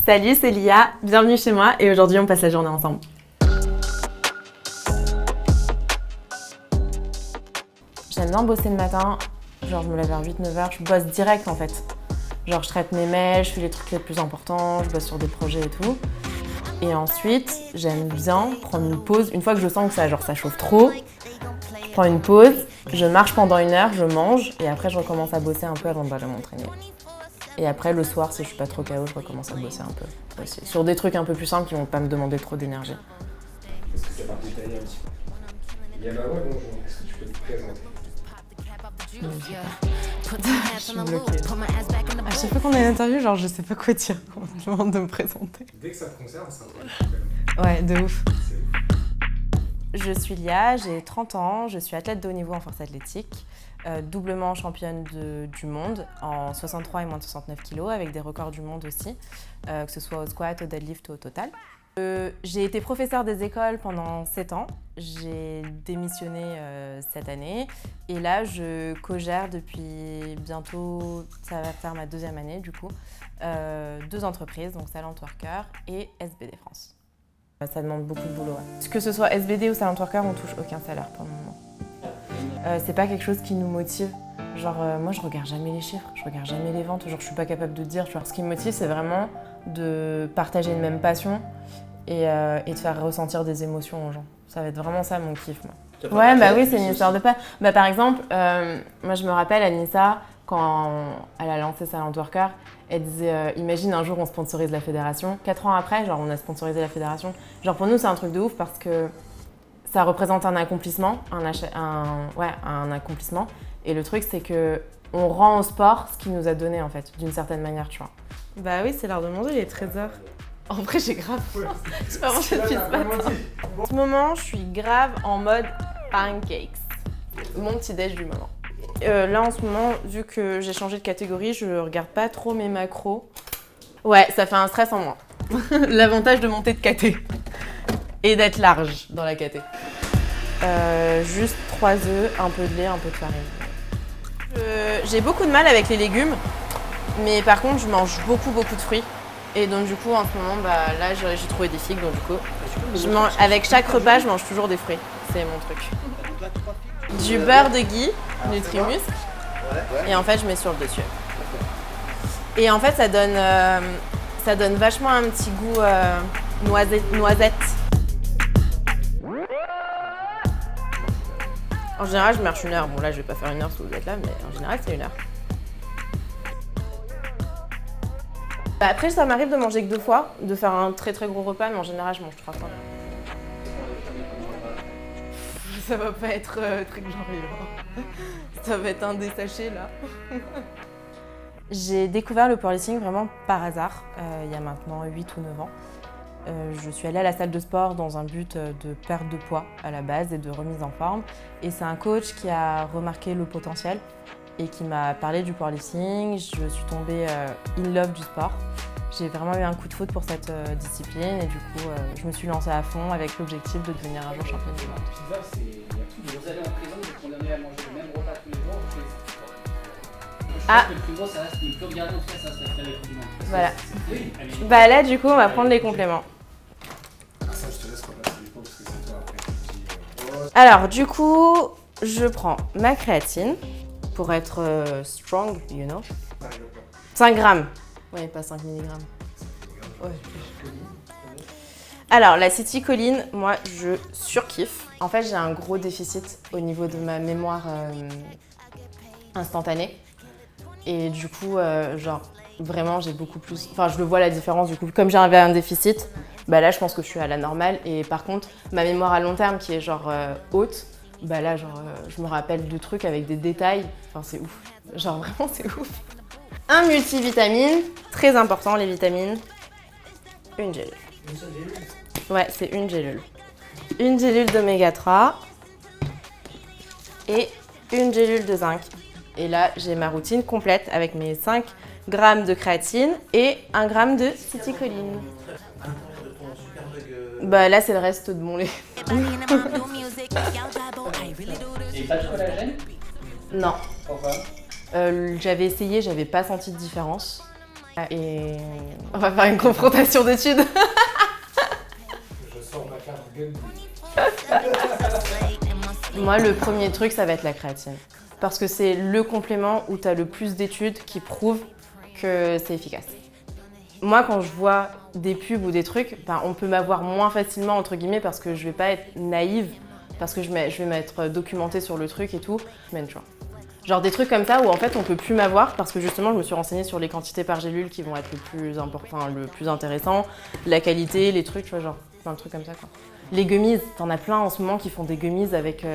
Salut, c'est Lia, bienvenue chez moi et aujourd'hui on passe la journée ensemble. J'aime bien bosser le matin, genre je me lève vers 8-9h, je bosse direct en fait. Genre je traite mes mails, je fais les trucs les plus importants, je bosse sur des projets et tout. Et ensuite, j'aime bien prendre une pause. Une fois que je sens que ça chauffe trop, je prends une pause, je marche pendant 1 heure, je mange et après je recommence à bosser un peu avant d'aller m'entraîner. Et après le soir, si je suis pas trop KO, je recommence à bosser un peu aussi. Sur des trucs un peu plus simples qui vont pas me demander trop d'énergie. Est-ce que ça va détailler un petit peu? Yamawa, bonjour, est-ce que tu peux te présenter? Je suis bloquée. À chaque fois qu'on a une interview, genre je sais pas quoi dire quand on me demande de me présenter. Dès que ça te concerne, c'est un peu. Ouais, de ouf. Je suis Lia, j'ai 30 ans, je suis athlète de haut niveau en force athlétique, doublement championne du monde en 63 et moins de 69 kg avec des records du monde aussi, que ce soit au squat, au deadlift ou au total. J'ai été professeure des écoles pendant 7 ans, j'ai démissionné cette année et là je co-gère depuis bientôt, ça va faire ma 2e année du coup, 2 entreprises, donc Silent Worker et SBD France. Ça demande beaucoup de boulot. Ouais. Que ce soit SBD ou Silent Worker, on touche aucun salaire pour le moment. C'est pas quelque chose qui nous motive. Genre moi je regarde jamais les chiffres, je regarde jamais les ventes, genre je suis pas capable de dire. Genre, ce qui me motive c'est vraiment de partager une même passion et de faire ressentir des émotions aux gens. Ça va être vraiment ça mon kiff moi. Ouais bah oui c'est une histoire de pas. Bah par exemple, moi je me rappelle Anissa quand elle a lancé Silent Worker, elle disait imagine un jour on sponsorise la fédération. 4 ans après, genre on a sponsorisé la fédération. Genre pour nous c'est un truc de ouf parce que ça représente un accomplissement, un accomplissement. Et le truc c'est que on rend au sport ce qu'il nous a donné en fait, d'une certaine manière, tu vois. Bah oui, c'est l'heure de manger les 13h. En vrai j'ai grave faim. J'ai pas mangé depuis ce matin. En ce moment je suis grave en mode pancakes. Mon petit déj du moment. Là en ce moment, vu que j'ai changé de catégorie, je regarde pas trop mes macros. Ouais, ça fait un stress en moins. L'avantage de monter de caté et d'être large dans la caté. Juste 3 œufs, un peu de lait, un peu de farine. J'ai beaucoup de mal avec les légumes, mais par contre je mange beaucoup de fruits. Et donc du coup en ce moment, bah, là j'ai trouvé des figues, donc du coup, avec chaque repas je mange toujours des fruits. C'est mon truc. Du beurre de ghee, Nutrimuscle, et en fait je mets sur le dessus. Et en fait ça donne vachement un petit goût noisette. En général je marche 1 heure, bon là je vais pas faire 1 heure si vous êtes là, mais en général c'est 1 heure. Bah, après ça m'arrive de manger que 2 fois, de faire un très gros repas, mais en général je mange 3 fois. Ça va pas être très glorieux. Ça va être un des sachets là. J'ai découvert le powerlifting vraiment par hasard, il y a maintenant 8 ou 9 ans. Je suis allée à la salle de sport dans un but de perte de poids à la base et de remise en forme. Et c'est un coach qui a remarqué le potentiel et qui m'a parlé du powerlifting. Je suis tombée in love du sport. J'ai vraiment eu un coup de foudre pour cette discipline et du coup je me suis lancée à fond avec l'objectif de devenir un jour championne du monde. Pizza, c'est vous allez en prison, vous êtes condamné à manger le même repas tous les jours. Je pense que le plus gros, ça reste ne plus regarder, en tout cas ça reste faire les coups du monde. Voilà. Bah là du coup on va prendre les compléments. Ça je te laisse repasser les pots parce que c'est toi après. Alors du coup je prends ma créatine pour être strong, you know. 5 grammes. Ouais, pas 5 mg. Ouais. Alors, la citicoline, moi, je surkiffe. En fait, j'ai un gros déficit au niveau de ma mémoire instantanée. Et du coup, genre, vraiment, j'ai beaucoup plus... Enfin, je le vois la différence, du coup. Comme j'avais un déficit, bah là, je pense que je suis à la normale. Et par contre, ma mémoire à long terme, qui est genre haute, bah là, genre, je me rappelle de trucs avec des détails. Enfin, c'est ouf. Genre, vraiment, c'est ouf. Un multivitamine, très important les vitamines, une gélule. Une seule gélule? Ouais, c'est une gélule. Une gélule d'oméga 3 et une gélule de zinc. Et là, j'ai ma routine complète avec mes 5 grammes de créatine et 1 gramme de citicoline. Bah là, c'est le reste de mon lait. Et pas de collagène? Non. Pourquoi? J'avais essayé, j'avais pas senti de différence. Et on va faire une confrontation d'études. Je sors ma carte gun. Moi, le premier truc, ça va être la créatine. Parce que c'est le complément où tu as le plus d'études qui prouvent que c'est efficace. Moi, quand je vois des pubs ou des trucs, on peut m'avoir moins facilement, entre guillemets, parce que je vais pas être naïve, parce que je vais m'être documentée sur le truc et tout. Tu vois. Genre des trucs comme ça où en fait on peut plus m'avoir parce que justement je me suis renseignée sur les quantités par gélule qui vont être le plus intéressant, la qualité, les trucs, tu vois, genre plein de trucs comme ça quoi. Les gummies, t'en as plein en ce moment qui font des gummies avec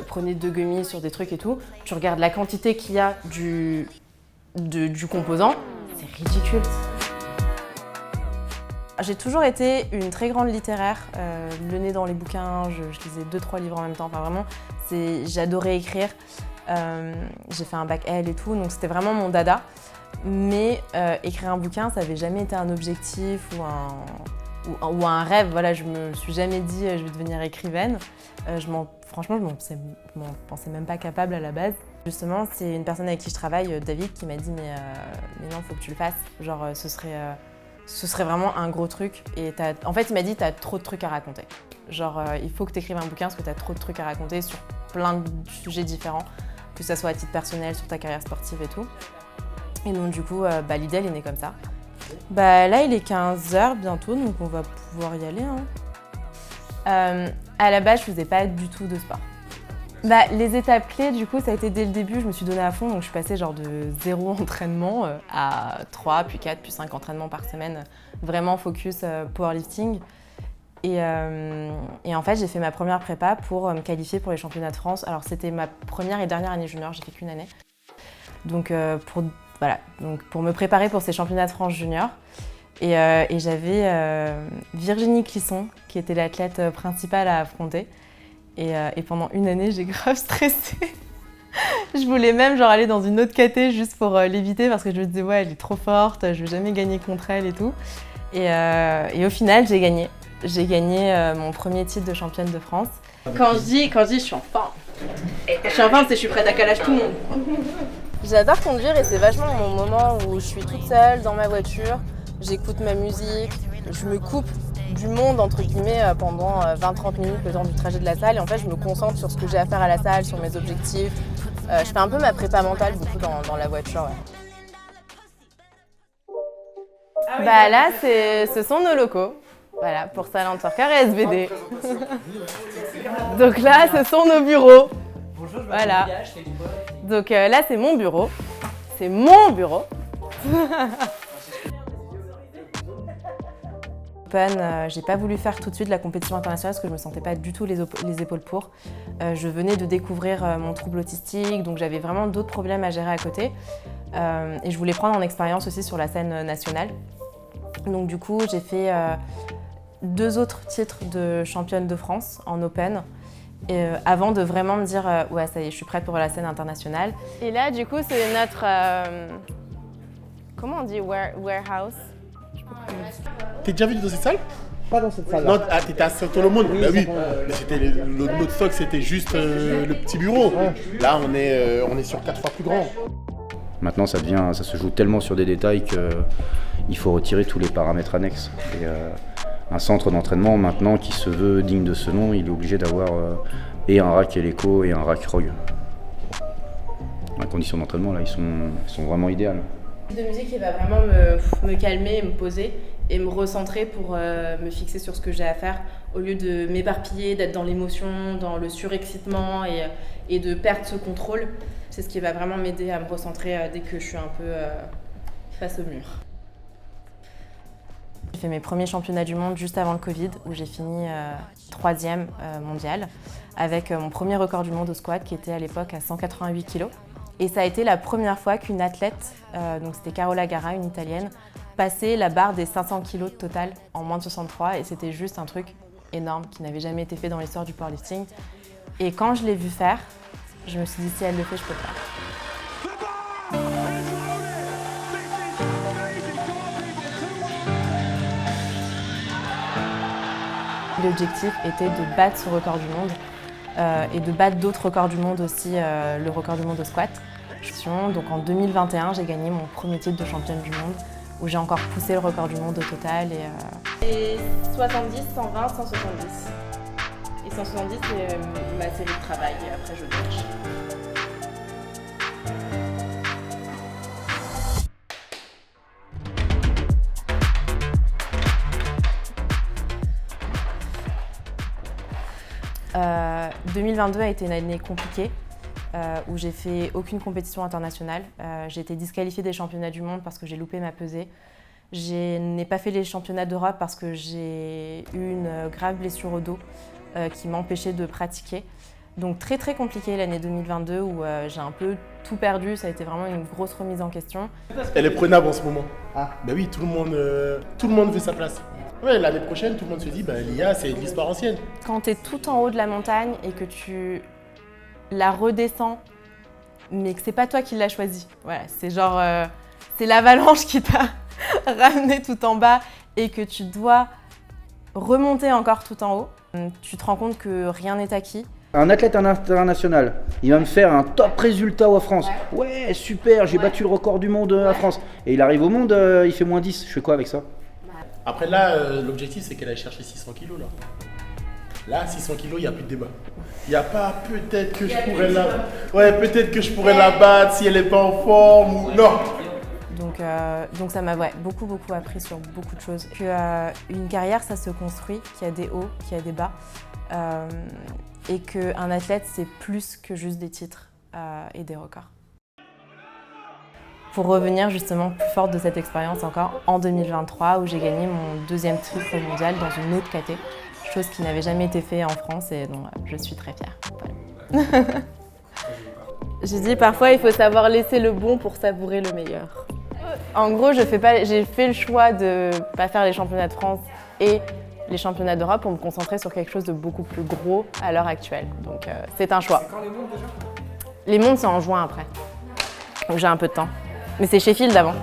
prenez 2 gummies sur des trucs et tout. Tu regardes la quantité qu'il y a du composant, c'est ridicule. J'ai toujours été une très grande littéraire, le nez dans les bouquins, je lisais 2-3 livres en même temps, enfin vraiment, j'adorais écrire. J'ai fait un bac L et tout, donc c'était vraiment mon dada. Mais écrire un bouquin, ça n'avait jamais été un objectif ou un rêve. Voilà, je me suis jamais dit je vais devenir écrivaine. Franchement, je m'en pensais même pas capable à la base. Justement, c'est une personne avec qui je travaille, David, qui m'a dit mais non, faut que tu le fasses. Genre, ce serait vraiment un gros truc. Et en fait, il m'a dit t'as trop de trucs à raconter. Genre, il faut que tu écrives un bouquin parce que t'as trop de trucs à raconter sur plein de sujets différents, que ça soit à titre personnel, sur ta carrière sportive et tout. Et donc du coup, l'idée elle est née comme ça. Là il est 15h bientôt, donc on va pouvoir y aller. À la base, je faisais pas du tout de sport. Les étapes clés, du coup, ça a été dès le début, je me suis donnée à fond, donc je suis passée genre de 0 entraînement à 3, puis 4, puis 5 entraînements par semaine, vraiment focus powerlifting. Et en fait, j'ai fait ma première prépa pour me qualifier pour les championnats de France. Alors, c'était ma première et dernière année junior, j'ai fait qu'une année. Donc, pour me préparer pour ces championnats de France junior. Et j'avais Virginie Clisson, qui était l'athlète principale à affronter. Et pendant une année, j'ai grave stressé. Je voulais même aller dans une autre caté juste pour l'éviter parce que je me disais, ouais, elle est trop forte, je vais jamais gagner contre elle et tout. Et au final, j'ai gagné. J'ai gagné mon premier titre de championne de France. Quand je dis je suis en forme. Je suis en forme, c'est que je suis prête à calage tout le monde. J'adore conduire et c'est vachement mon moment où je suis toute seule dans ma voiture, j'écoute ma musique, je me coupe du monde entre guillemets pendant 20-30 minutes le temps du trajet de la salle et en fait je me concentre sur ce que j'ai à faire à la salle, sur mes objectifs. Je fais un peu ma prépa mentale beaucoup dans la voiture. Ouais. Là, ce sont nos locaux. Voilà, pour Silent Worker et SBD. Donc là, ce sont nos bureaux. Bonjour, je voilà. Lydia, je fais du bol. Donc là, c'est mon bureau. C'est mon bureau. J'ai pas voulu faire tout de suite la compétition internationale parce que je me sentais pas du tout les épaules pour. Je venais de découvrir mon trouble autistique, donc j'avais vraiment d'autres problèmes à gérer à côté. Et je voulais prendre en expérience aussi sur la scène nationale. Donc du coup, j'ai fait 2 autres titres de championne de France en Open. Avant de vraiment me dire ouais ça y est, je suis prête pour la scène internationale. Et là du coup c'est notre comment on dit warehouse. T'es déjà venu dans cette salle? Pas dans cette salle. Non, t'étais à Saint-Olomone. Oui, oui. Mais c'était notre stock, c'était juste le petit bureau. Là, on est sur 4 fois plus grand. Maintenant, ça se joue tellement sur des détails qu'il faut retirer tous les paramètres annexes. Et, un centre d'entraînement maintenant qui se veut digne de ce nom, il est obligé d'avoir et un rack Eleco et un rack Rogue. Les conditions d'entraînement là, ils sont vraiment idéales. De musique qui va vraiment me calmer, me poser et me recentrer pour me fixer sur ce que j'ai à faire au lieu de m'éparpiller, d'être dans l'émotion, dans le surexcitement et de perdre ce contrôle. C'est ce qui va vraiment m'aider à me recentrer dès que je suis un peu face au mur. J'ai fait mes premiers championnats du monde juste avant le Covid où j'ai fini 3e mondial avec mon premier record du monde au squat qui était à l'époque à 188 kg. Et ça a été la première fois qu'une athlète, donc c'était Carola Gara, une italienne, passait la barre des 500 kg de total en moins de 63 et c'était juste un truc énorme qui n'avait jamais été fait dans l'histoire du powerlifting. Et quand je l'ai vue faire, je me suis dit si elle le fait, je peux le faire. L'objectif était de battre ce record du monde et de battre d'autres records du monde aussi, le record du monde au squat. Donc en 2021, j'ai gagné mon premier titre de championne du monde où j'ai encore poussé le record du monde au total. Et 70, 120, 170. Et 170, c'est ma série de travail et après je bench. Euh, 2022 a été une année compliquée où j'ai fait aucune compétition internationale. J'ai été disqualifiée des championnats du monde parce que j'ai loupé ma pesée. Je n'ai pas fait les championnats d'Europe parce que j'ai eu une grave blessure au dos qui m'a empêchée de pratiquer. Donc très très compliqué l'année 2022 où j'ai un peu tout perdu, ça a été vraiment une grosse remise en question. Elle est prenable en ce moment. Ah. Bah oui, tout le monde veut sa place. Ouais, l'année prochaine, tout le monde se dit, bah, l'IA, c'est de l'histoire ancienne. Quand tu es tout en haut de la montagne et que tu la redescends, mais que c'est pas toi qui l'as choisi. Voilà, c'est genre, c'est l'avalanche qui t'a ramené tout en bas et que tu dois remonter encore tout en haut. Tu te rends compte que rien n'est acquis. Un athlète international, il va me faire un top résultat en France. Ouais, super, j'ai battu le record du monde à France. Et il arrive au monde, il fait moins 10. Je fais quoi avec ça? Après là, l'objectif c'est qu'elle aille chercher 600 kilos là. Là, 600 kilos, il n'y a plus de débat. Il n'y a pas peut-être que je pourrais la... Ouais, peut-être que je pourrais la battre si elle n'est pas en forme ou... Non. Donc ça m'a beaucoup appris sur beaucoup de choses. Une carrière, ça se construit, qu'il y a des hauts, qu'il y a des bas. Et qu'un athlète, c'est plus que juste des titres et des records. Pour revenir justement plus forte de cette expérience encore, en 2023, où j'ai gagné mon 2e titre mondial dans une autre caté, chose qui n'avait jamais été faite en France et dont je suis très fière. Voilà. J'ai dit parfois il faut savoir laisser le bon pour savourer le meilleur. En gros, j'ai fait le choix de ne pas faire les championnats de France et les championnats d'Europe pour me concentrer sur quelque chose de beaucoup plus gros à l'heure actuelle. Donc c'est un choix. C'est quand les mondes déjà? Les mondes, c'est en juin après. Donc j'ai un peu de temps. Mais c'est Sheffield avant.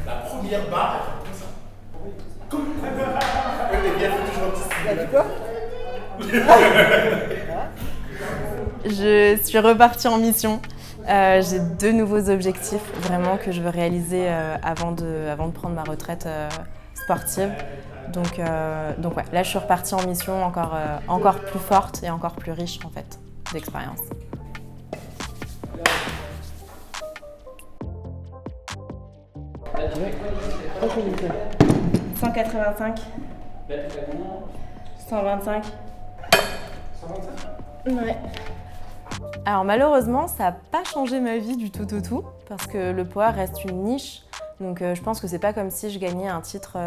La première barre, comme ça. Elle est bien, Je suis repartie en mission. J'ai 2 nouveaux objectifs vraiment que je veux réaliser avant de prendre ma retraite sportive. Donc ouais, là je suis repartie en mission encore plus forte et encore plus riche en fait d'expérience. Ouais. 185. 125. 125? Ouais. Alors malheureusement, ça n'a pas changé ma vie du tout au tout, parce que le poids reste une niche. Donc je pense que c'est pas comme si je gagnais un titre,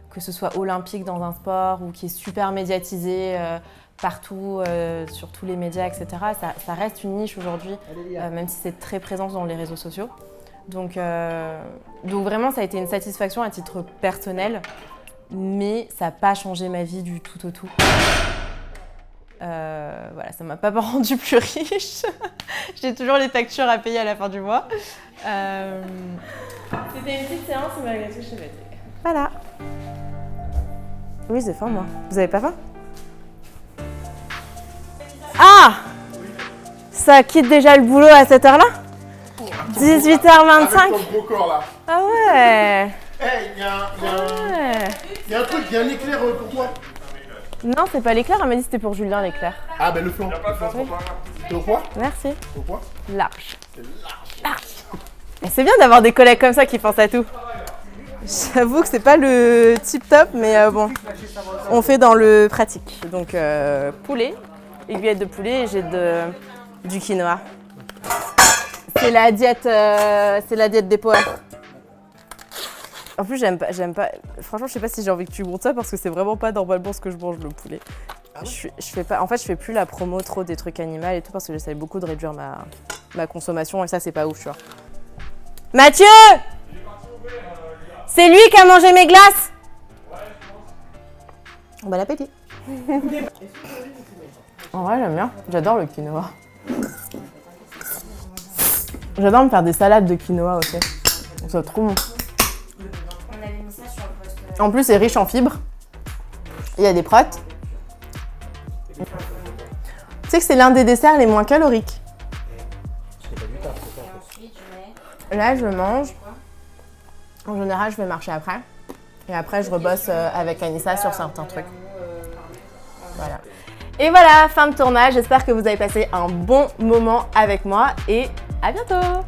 que ce soit olympique dans un sport ou qui est super médiatisé partout, sur tous les médias, etc. Ça reste une niche aujourd'hui, même si c'est très présent dans les réseaux sociaux. Donc vraiment, ça a été une satisfaction à titre personnel, mais ça n'a pas changé ma vie du tout au tout. Voilà, ça m'a pas rendu plus riche. J'ai toujours les factures à payer à la fin du mois. C'était une petite séance, malgré tout, je suis fatiguée. Voilà. Oui, j'ai faim, moi. Vous avez pas faim? Ah! Ça quitte déjà le boulot à cette heure-là? 18h25. Avec ton gros corps là. Ah ouais. Hey, il y a un truc, il y a un éclair pour toi. Non, c'est pas l'éclair, elle m'a dit que c'était pour Julien l'éclair. Ah ben le flanc. T'es au poids? Merci. Au poids? Large. Et c'est bien d'avoir des collègues comme ça qui pensent à tout. J'avoue que c'est pas le tip top, mais bon, on fait dans le pratique. Donc poulet, aiguillette de poulet et j'ai du quinoa. C'est la diète des power. En plus, j'aime pas. Franchement, je sais pas si j'ai envie que tu montes ça parce que c'est vraiment pas normalement ce que je mange le poulet. Ah ouais. Je fais plus la promo trop des trucs animaux et tout parce que j'essaie beaucoup de réduire ma consommation et ça c'est pas ouf, tu vois. Mathieu! C'est lui qui a mangé mes glaces! Bon appétit! En vrai, j'aime bien. J'adore le quinoa. J'adore me faire des salades de quinoa aussi. C'est trop bon. En plus, c'est riche en fibres. Il y a des protes. Tu sais que c'est l'un des desserts les moins caloriques. Là, je mange En général, je vais marcher après. Et après, je rebosse avec Anissa sur certains trucs. Voilà. Et voilà, fin de tournage. J'espère que vous avez passé un bon moment avec moi et à bientôt!